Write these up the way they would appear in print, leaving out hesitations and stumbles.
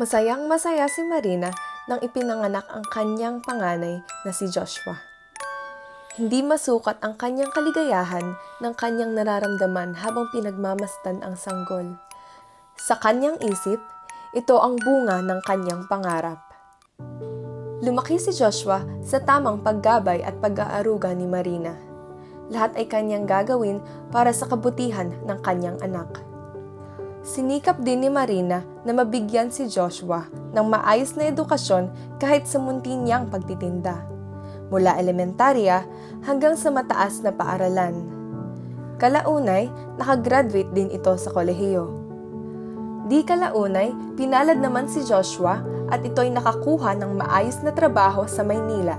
Masayang-masaya si Marina nang ipinanganak ang kanyang panganay na si Joshua. Hindi masukat ang kanyang kaligayahan ng kanyang nararamdaman habang pinagmamasdan ang sanggol. Sa kanyang isip, ito ang bunga ng kanyang pangarap. Lumaki si Joshua sa tamang paggabay at pag-aaruga ni Marina. Lahat ay kanyang gagawin para sa kabutihan ng kanyang anak. Sinikap din ni Marina na mabigyan si Joshua ng maayos na edukasyon kahit sa munti niyang pagtitinda, mula elementarya hanggang sa mataas na paaralan. Kalaunay, nakagraduate din ito sa kolehiyo. Di kalaunay, pinalad naman si Joshua at ito'y nakakuha ng maayos na trabaho sa Maynila.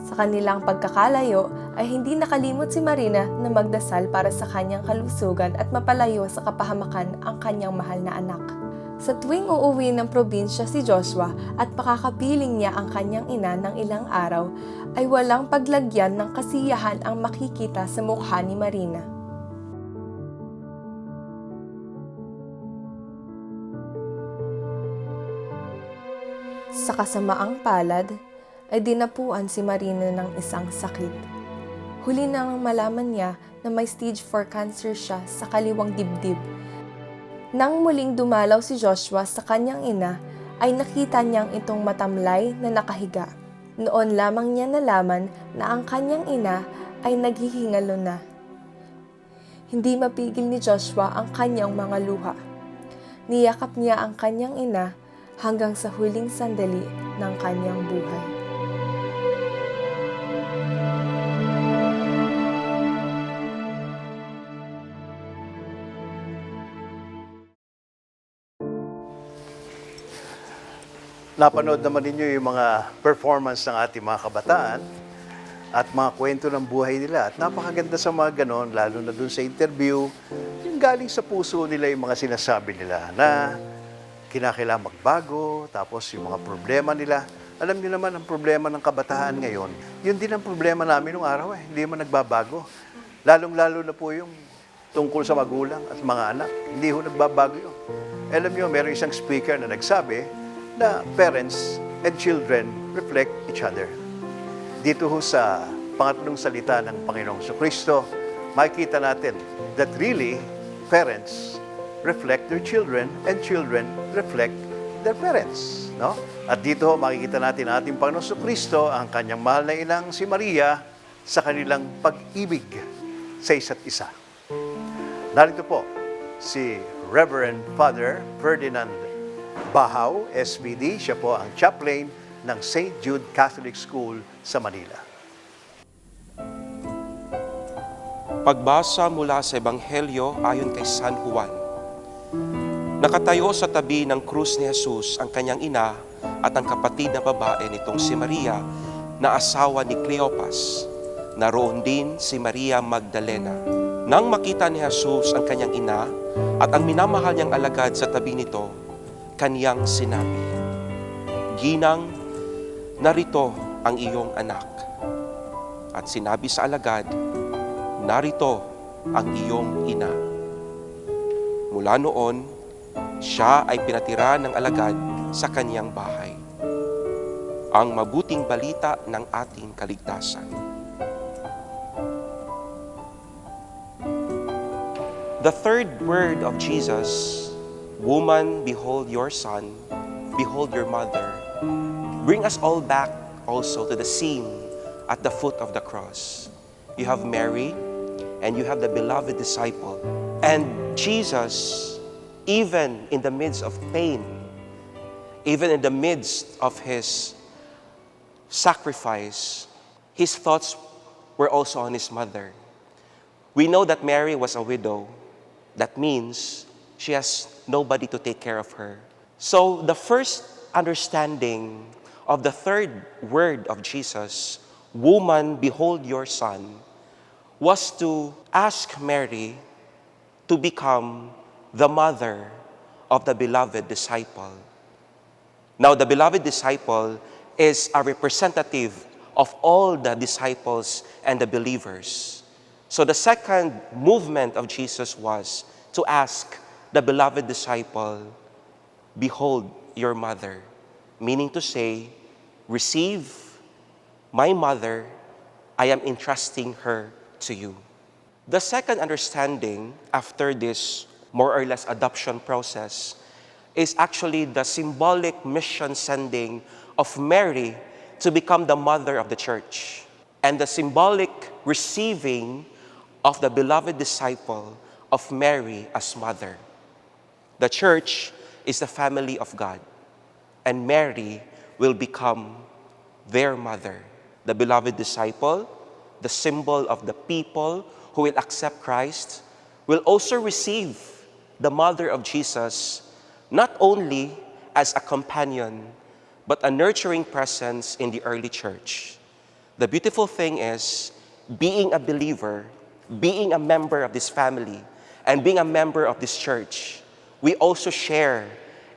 Sa kanilang pagkakalayo ay hindi nakalimot si Marina na magdasal para sa kanyang kalusugan at mapalayo sa kapahamakan ang kanyang mahal na anak. Sa tuwing uuwi ng probinsya si Joshua at pakakapiling niya ang kanyang ina ng ilang araw, ay walang paglagyan ng kasiyahan ang makikita sa mukha ni Marina. Sa kasamaang palad, ay dinapuan si Marina ng isang sakit. Huli nang malaman niya na may stage 4 cancer siya sa kaliwang dibdib. Nang muling dumalaw si Joshua sa kanyang ina, ay nakita niyang itong matamlay na nakahiga. Noon lamang niya nalaman na ang kanyang ina ay naghihingalo na. Hindi mapigil ni Joshua ang kanyang mga luha. Niyakap niya ang kanyang ina hanggang sa huling sandali ng kanyang buhay. Napanood naman ninyo yung mga performance ng ating mga kabataan at mga kwento ng buhay nila. At napakaganda sa mga ganon, lalo na dun sa interview, yung galing sa puso nila yung mga sinasabi nila na kinakailangan magbago, tapos yung mga problema nila. Alam niyo naman ang problema ng kabataan ngayon, yun din ang problema namin nung araw hindi man nagbabago. Lalong-lalo na po yung tungkol sa magulang at mga anak, hindi ho nagbabago yun. Alam niyo, meron isang speaker na nagsabi, na parents and children reflect each other. Dito ho sa pangatlong salita ng Panginoong Kristo, makikita natin that really parents reflect their children and children reflect their parents. No? At dito makikita natin ating Panginoong Kristo, ang kanyang mahal na inang si Maria, sa kanilang pag-ibig sa isa't isa. Narito po si Reverend Father Ferdinand Bahaw, SVD. Siya po ang chaplain ng St. Jude Catholic School sa Manila. Pagbasa mula sa Ebanghelyo ayon kay San Juan. Nakatayo sa tabi ng krus ni Jesus ang kanyang ina at ang kapatid na babae nitong si Maria na asawa ni Cleopas. Naroon din si Maria Magdalena. Nang makita ni Jesus ang kanyang ina at ang minamahal niyang alagad sa tabi nito, kaniyang sinabi, "Ginang, narito ang iyong anak." At sinabi sa alagad, "Narito ang iyong ina." Mula noon, siya ay pinatira ng alagad sa kaniyang bahay. Ang mabuting balita ng ating kaligtasan. The third word of Jesus, "Woman, behold your son, behold your mother," bring us all back also to the scene at the foot of the cross. You have Mary, and you have the beloved disciple. And Jesus, even in the midst of pain, even in the midst of his sacrifice, his thoughts were also on his mother. We know that Mary was a widow. That means she has nobody to take care of her. So the first understanding of the third word of Jesus, "Woman, behold your son," was to ask Mary to become the mother of the beloved disciple. Now, the beloved disciple is a representative of all the disciples and the believers. So the second movement of Jesus was to ask the beloved disciple behold your mother. Meaning to say, receive my mother, I am entrusting her to you. The second understanding after this more or less adoption process is actually the symbolic mission sending of Mary to become the mother of the church, and the symbolic receiving of the beloved disciple of Mary as mother. The church is the family of God, and Mary will become their mother. The beloved disciple, the symbol of the people who will accept Christ, will also receive the mother of Jesus not only as a companion, but a nurturing presence in the early church. The beautiful thing is, being a believer, being a member of this family, and being a member of this church, we also share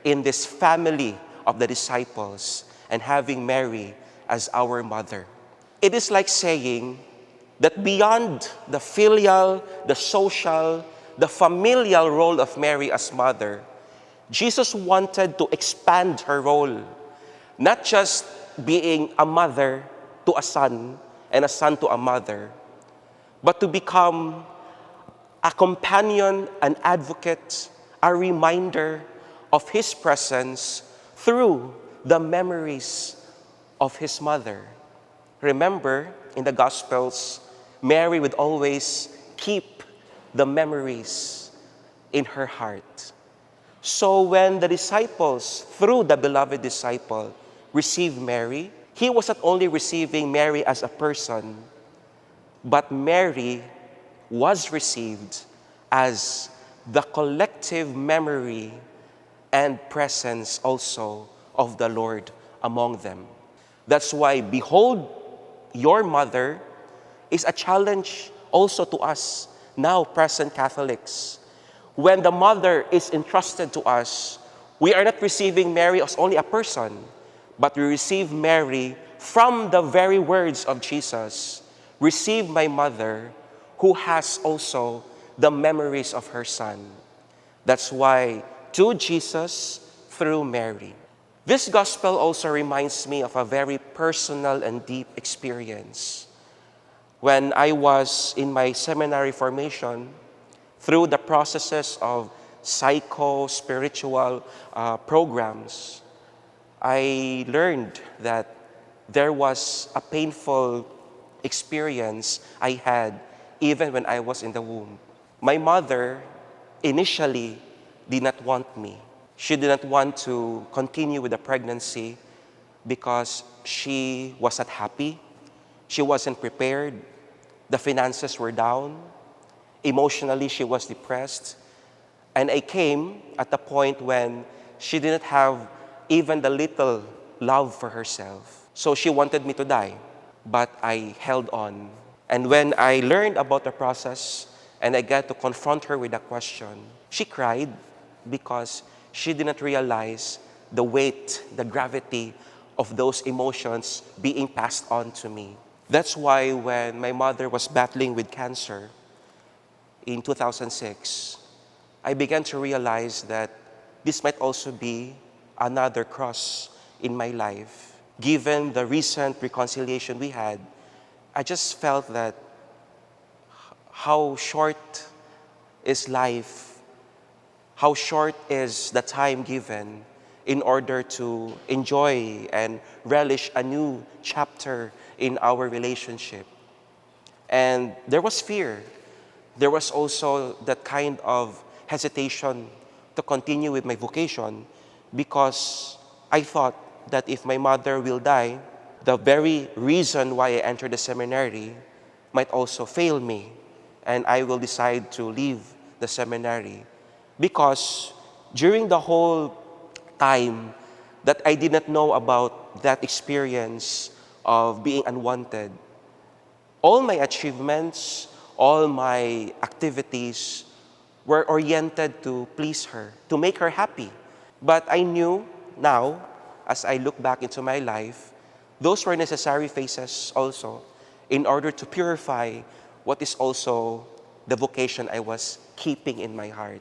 in this family of the disciples and having Mary as our mother. It is like saying that beyond the filial, the social, the familial role of Mary as mother, Jesus wanted to expand her role, not just being a mother to a son and a son to a mother, but to become a companion, an advocate, a reminder of his presence through the memories of his mother. Remember, in the Gospels, Mary would always keep the memories in her heart. So when the disciples, through the beloved disciple, received Mary, he was not only receiving Mary as a person, but Mary was received as the collective memory and presence also of the Lord among them. That's why, behold, your mother is a challenge also to us, now present Catholics. When the mother is entrusted to us, we are not receiving Mary as only a person, but we receive Mary from the very words of Jesus. Receive my mother, who has also the memories of her son. That's why, to Jesus through Mary. This gospel also reminds me of a very personal and deep experience. When I was in my seminary formation, through the processes of psycho-spiritual programs, I learned that there was a painful experience I had even when I was in the womb. My mother initially did not want me. She did not want to continue with the pregnancy because she was not happy. She wasn't prepared. The finances were down. Emotionally, she was depressed. And I came at a point when she didn't have even the little love for herself. So she wanted me to die, but I held on. And when I learned about the process and I got to confront her with a question, she cried because she didn't realize the weight, the gravity of those emotions being passed on to me. That's why when my mother was battling with cancer in 2006, I began to realize that this might also be another cross in my life. Given the recent reconciliation we had, I just felt that how short is life, how short is the time given in order to enjoy and relish a new chapter in our relationship. And there was fear. There was also that kind of hesitation to continue with my vocation because I thought that if my mother will die, the very reason why I entered the seminary might also fail me, and I will decide to leave the seminary. Because during the whole time that I did not know about that experience of being unwanted, all my achievements, all my activities were oriented to please her, to make her happy. But I knew now, as I look back into my life, those were necessary phases also in order to purify what is also the vocation I was keeping in my heart.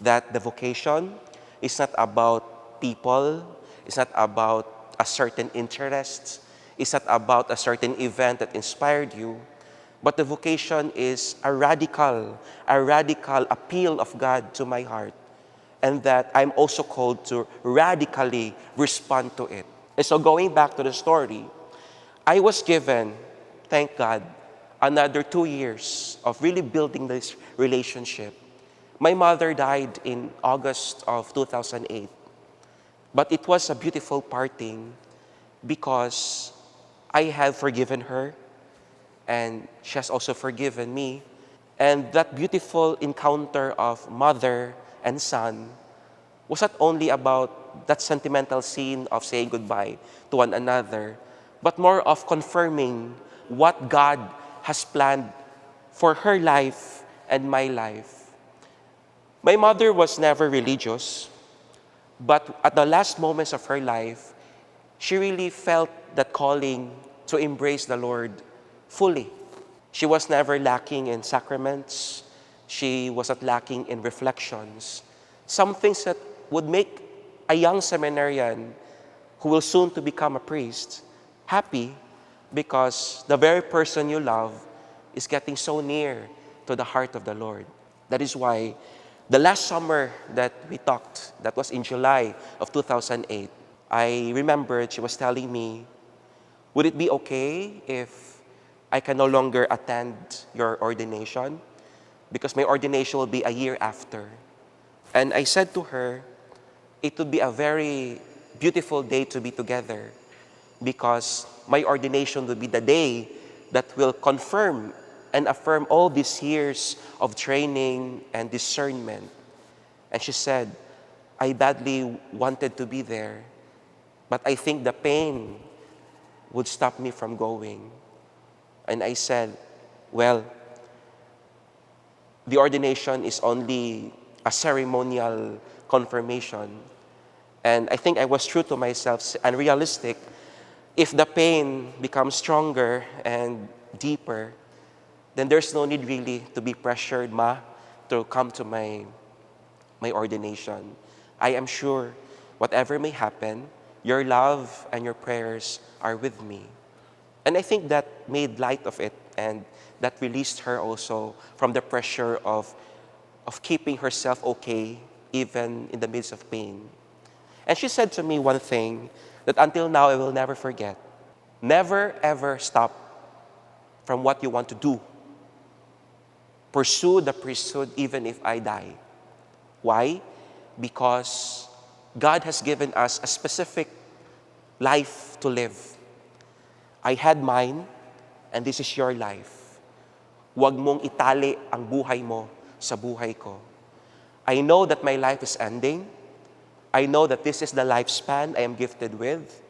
That the vocation is not about people. It's not about a certain interest. It's not about a certain event that inspired you. But the vocation is a radical appeal of God to my heart. And that I'm also called to radically respond to it. And so going back to the story, I was given, thank God, another 2 years of really building this relationship. My mother died in August of 2008. But it was a beautiful parting because I have forgiven her and she has also forgiven me. And that beautiful encounter of mother and son was not only about that sentimental scene of saying goodbye to one another, but more of confirming what God has planned for her life and my life. My mother was never religious, but at the last moments of her life, she really felt that calling to embrace the Lord fully. She was never lacking in sacraments. She was not lacking in reflections. Some things that would make a young seminarian who will soon to become a priest happy because the very person you love is getting so near to the heart of the Lord. That is why the last summer that we talked, that was in July of 2008, I remembered she was telling me, would it be okay if I can no longer attend your ordination? Because my ordination will be a year after. And I said to her, it would be a very beautiful day to be together because my ordination will be the day that will confirm and affirm all these years of training and discernment. And she said, I badly wanted to be there, but I think the pain would stop me from going. And I said, well, the ordination is only a ceremonial confirmation. And I think I was true to myself and realistic. If the pain becomes stronger and deeper, then there's no need really to be pressured, Ma, to come to my ordination. I am sure whatever may happen, your love and your prayers are with me. And I think that made light of it and that released her also from the pressure of keeping herself okay even in the midst of pain. And she said to me one thing that until now I will never forget. Never ever stop from what you want to do. Pursue the priesthood even if I die. Why? Because God has given us a specific life to live. I had mine, and this is your life. Huwag mong itali ang buhay mo sa buhay ko. I know that my life is ending. I know that this is the lifespan I am gifted with,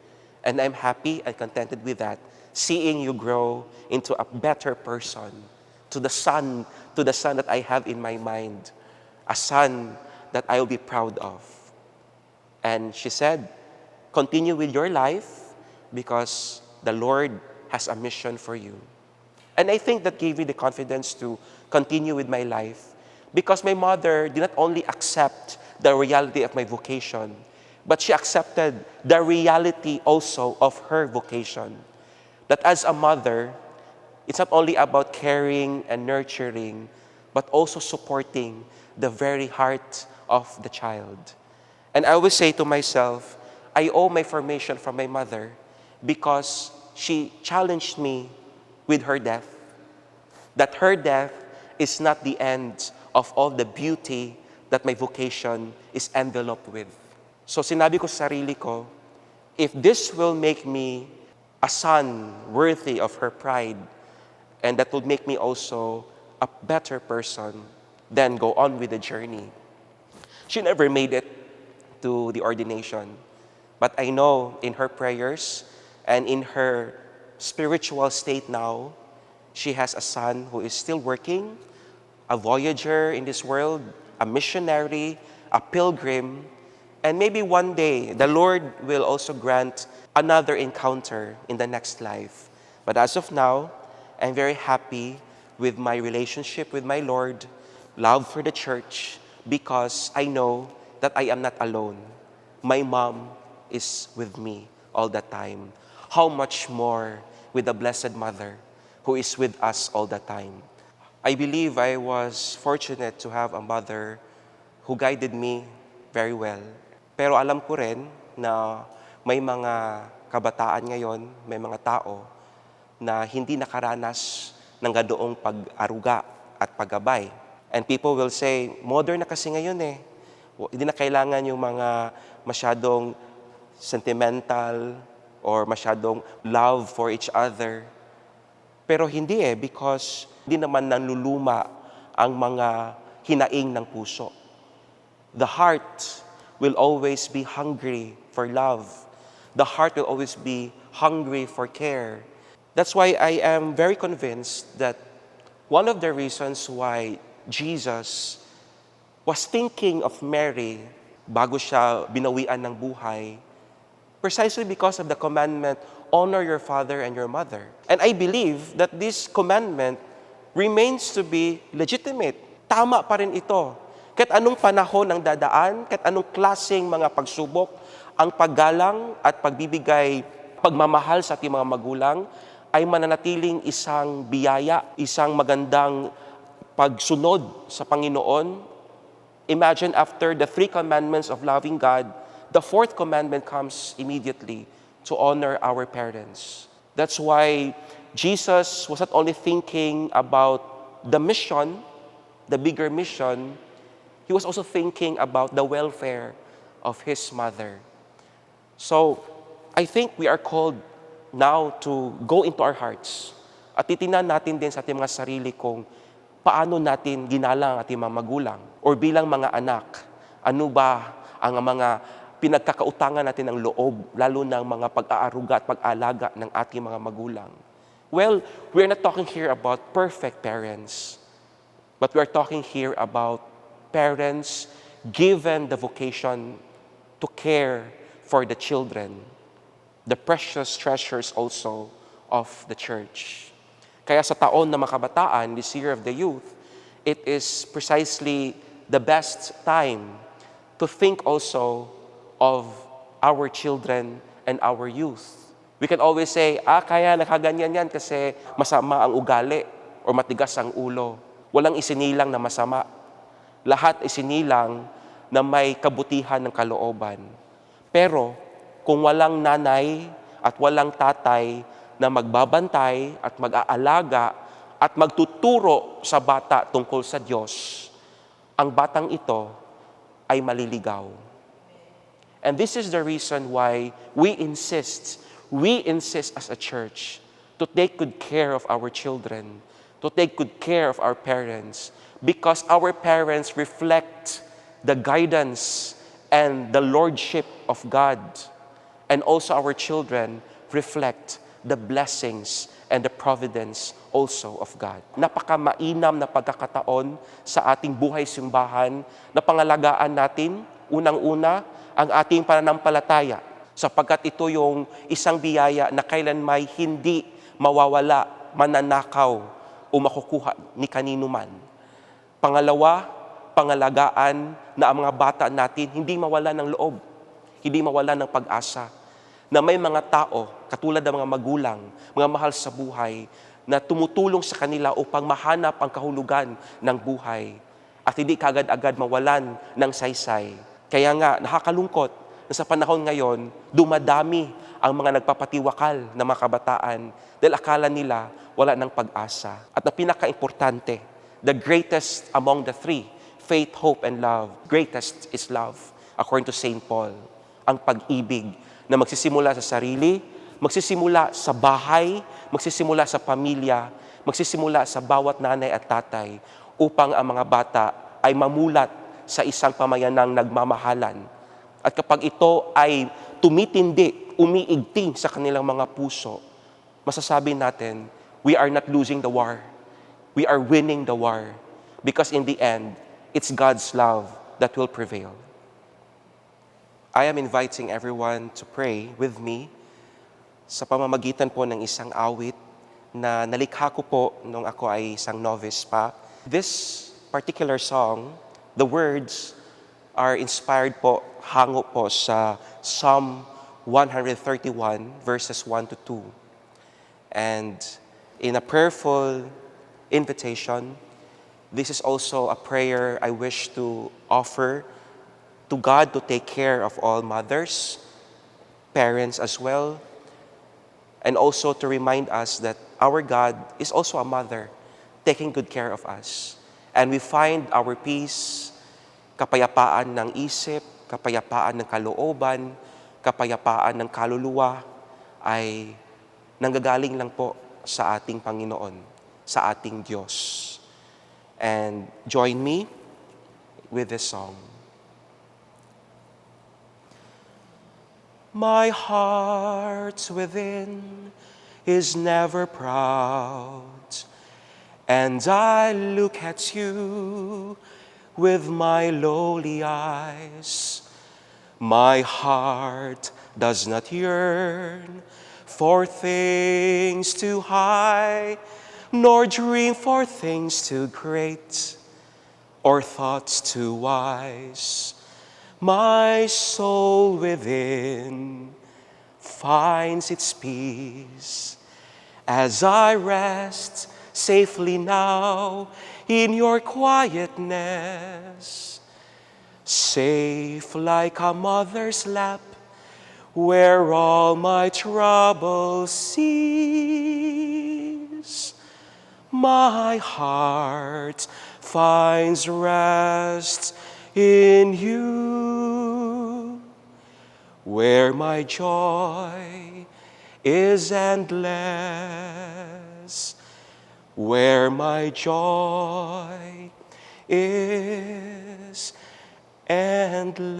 and I'm happy and contented with that, seeing you grow into a better person, to the son that I have in my mind, a son that I will be proud of. And she said, continue with your life because the Lord has a mission for you. And I think that gave me the confidence to continue with my life because my mother did not only accept the reality of my vocation, but she accepted the reality also of her vocation. That as a mother, it's not only about caring and nurturing, but also supporting the very heart of the child. And I always say to myself, I owe my formation from my mother because she challenged me with her death. That her death is not the end of all the beauty that my vocation is enveloped with. So sinabi ko sa sarili ko, if this will make me a son worthy of her pride, and that will make me also a better person, then go on with the journey. She never made it to the ordination. But I know in her prayers and in her spiritual state now, she has a son who is still working, a voyager in this world, a missionary, a pilgrim, and maybe one day the Lord will also grant another encounter in the next life. But as of now, I'm very happy with my relationship with my Lord, love for the church, because I know that I am not alone. my mom is with me all the time. How much more with the Blessed Mother who is with us all the time. I believe I was fortunate to have a mother who guided me very well. Pero alam ko rin na may mga kabataan ngayon, may mga tao na hindi nakaranas ng ganoong pag-aruga at paggabay. And people will say, modern na kasi ngayon eh. Hindi na kailangan yung mga masyadong sentimental or masyadong love for each other. Pero hindi eh, because hindi naman nanluluma ang mga hinaing ng puso. The heart will always be hungry for love. The heart will always be hungry for care. That's why I am very convinced that one of the reasons why Jesus was thinking of Mary bago siya binawian ng buhay, precisely because of the commandment, honor your father and your mother. And I believe that this commandment remains to be legitimate. Tama pa rin ito. Kahit anong panahon ang dadaan, kahit anong klaseng mga pagsubok, ang paggalang at pagbibigay pagmamahal sa ating mga magulang ay mananatiling isang biyaya, isang magandang pagsunod sa Panginoon. Imagine after the 3 commandments of loving God, the 4th commandment comes immediately to honor our parents. That's why Jesus was not only thinking about the mission, the bigger mission, he was also thinking about the welfare of his mother. So, I think we are called now to go into our hearts at titingnan natin din sa ating mga sarili kung paano natin ginalang ating mga magulang or bilang mga anak, ano ba ang mga pinagkakautangan natin ng loob, lalo ng mga pag-aaruga at pag-alaga ng ating mga magulang. Well, we're not talking here about perfect parents, but we're talking here about parents given the vocation to care for the children, the precious treasures also of the church. Kaya sa taon na mga kabataan, this year of the youth, it is precisely the best time to think also of our children and our youth. We can always say, kaya nakaganyan yan kasi masama ang ugali o matigas ang ulo. Walang isinilang na masama. Lahat isinilang na may kabutihan ng kalooban. Pero kung walang nanay at walang tatay na magbabantay at mag-aalaga at magtuturo sa bata tungkol sa Diyos, ang batang ito ay maliligaw. And this is the reason why we insist as a church to take good care of our children, to take good care of our parents, because our parents reflect the guidance and the lordship of God. And also our children reflect the blessings and the providence also of God. Napakamainam na pagkakataon sa ating buhay simbahan na pangalagaan natin, unang-una, ang ating pananampalataya, sapagkat ito yung isang biyaya na kailanmay hindi mawawala, mananakaw o makukuha ni kanino man. Pangalawa, pangalagaan na ang mga bata natin hindi mawala ng loob, hindi mawala ng pag-asa, na may mga tao, katulad ng mga magulang, mga mahal sa buhay, na tumutulong sa kanila upang mahanap ang kahulugan ng buhay at hindi kagad-agad mawalan ng saysay. Kaya nga, nakakalungkot na sa panahon ngayon, dumadami ang mga nagpapatiwakal na mga kabataan dahil akala nila wala ng pag-asa. At na pinaka-importante, the greatest among the 3, faith, hope, and love, greatest is love, according to St. Paul. Ang pag-ibig na magsisimula sa sarili, magsisimula sa bahay, magsisimula sa pamilya, magsisimula sa bawat nanay at tatay upang ang mga bata ay mamulat sa isang pamayanang nagmamahalan. At kapag ito ay tumitindi, umiigting sa kanilang mga puso, masasabi natin, we are not losing the war. We are winning the war. Because in the end, it's God's love that will prevail. I am inviting everyone to pray with me sa pamamagitan po ng isang awit na nalikha ko po nung ako ay isang novice pa. This particular song, the words are inspired po, hango po sa Psalm 131 verses 1 to 2. And in a prayerful invitation, this is also a prayer I wish to offer to God to take care of all mothers, parents as well, and also to remind us that our God is also a mother taking good care of us. And we find our peace, kapayapaan ng isip, kapayapaan ng kalooban, kapayapaan ng kaluluwa ay nanggagaling lang po sa ating Panginoon, sa ating Diyos. And join me with this song. My heart within is never proud, and I look at you with my lowly eyes. My heart does not yearn for things too high, nor dream for things too great, or thoughts too wise. My soul within finds its peace as I rest safely now in your quietness, safe like a mother's lap where all my troubles cease. My heart finds rest in you, where my joy is endless, where my joy is endless.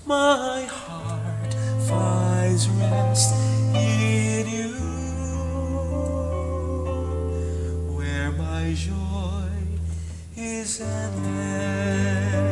My heart finds rest in you, where my joy is endless,